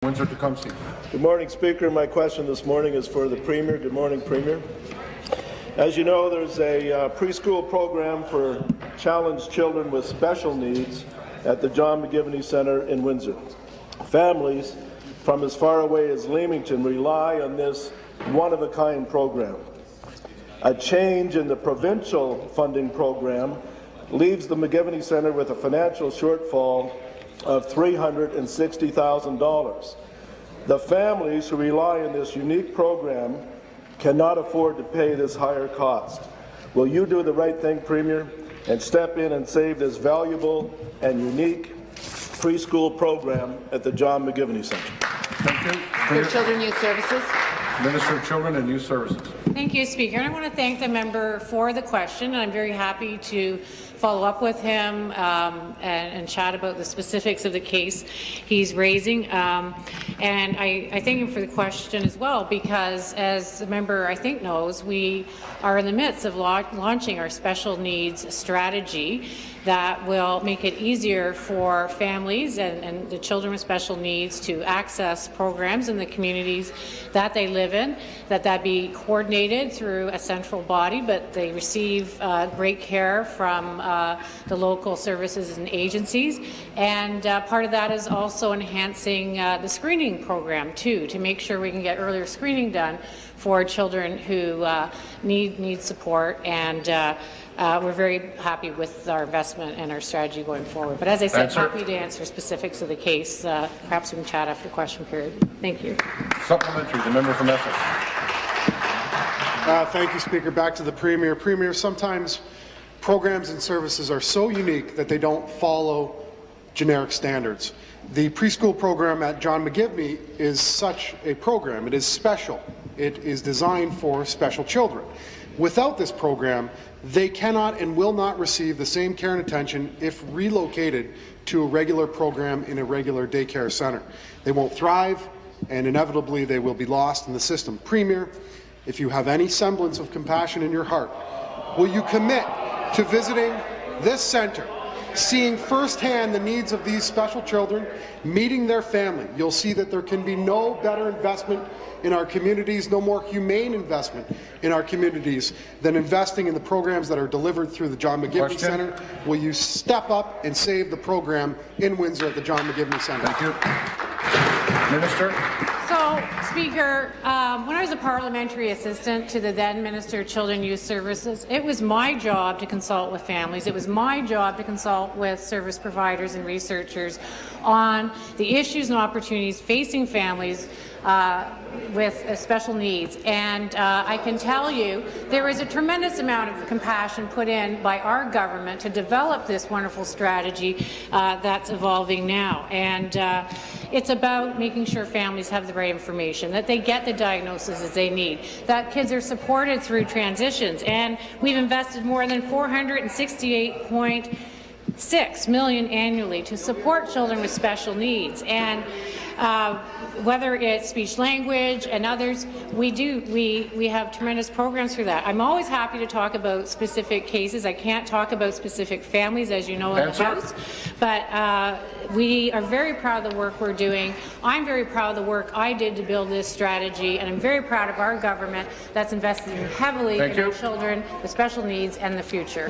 Windsor-Tecumseh. Good morning, Speaker. My question this morning is for the Premier. Good morning, Premier. As you know, there's a preschool program for challenged children with special needs at the John McGivney Centre in Windsor. Families from as far away as Leamington rely on this one-of-a-kind program. A change in the provincial funding program leaves the McGivney Centre with a financial shortfall of $360,000. The families who rely on this unique program cannot afford to pay this higher cost. Will you do the right thing, Premier, and step in and save this valuable and unique preschool program at the John McGivney Centre? Thank you. For Children, Youth Services. Minister of Children and Youth Services. Thank you, Speaker. And I want to thank the member for the question, and I'm very happy to follow up with him and chat about the specifics of the case he's raising. And I thank him for the question as well, because as the member I think knows, we are in the midst of launching our special needs strategy that will make it easier for families and the children with special needs to access programs in the communities that they live in, that be coordinated through a central body, but they receive great care from the local services and agencies. And part of that is also enhancing the screening program too, to make sure we can get earlier screening done for children who need support. And we're very happy with our investment and our strategy going forward. But as I said, happy to answer specifics of the case. Perhaps we can chat after question period. Thank you. Supplementary, the member from Essex. Thank you, Speaker. Back to the Premier. Premier, sometimes programs and services are so unique that they don't follow generic standards. The preschool program at John McGivney is such a program. It is special. It is designed for special children. Without this program, they cannot and will not receive the same care and attention if relocated to a regular program in a regular daycare centre. They won't thrive, and inevitably they will be lost in the system. Premier, if you have any semblance of compassion in your heart, will you commit to visiting this centre, seeing firsthand the needs of these special children, meeting their family? You'll see that there can be no better investment in our communities, no more humane investment in our communities than investing in the programs that are delivered through the John McGivney Centre. Will you step up and save the program in Windsor at the John McGivney Centre? Thank you. Minister. So, Speaker, when I was a parliamentary assistant to the then Minister of Children and Youth Services, it was my job to consult with families. It was my job to consult with service providers and researchers on the issues and opportunities facing families with special needs. And I can tell you there is a tremendous amount of compassion put in by our government to develop this wonderful strategy that's evolving now. And it's about making sure families have the right information, that they get the diagnoses as they need, that kids are supported through transitions. And we've invested more than $468.6 million annually to support children with special needs. And whether it's speech language and others, we have tremendous programs for that. I'm always happy to talk about specific cases. I can't talk about specific families, as you know, in the House, but we are very proud of the work we're doing. I'm very proud of the work I did to build this strategy, and I'm very proud of our government that's invested heavily in our children with special needs and the future.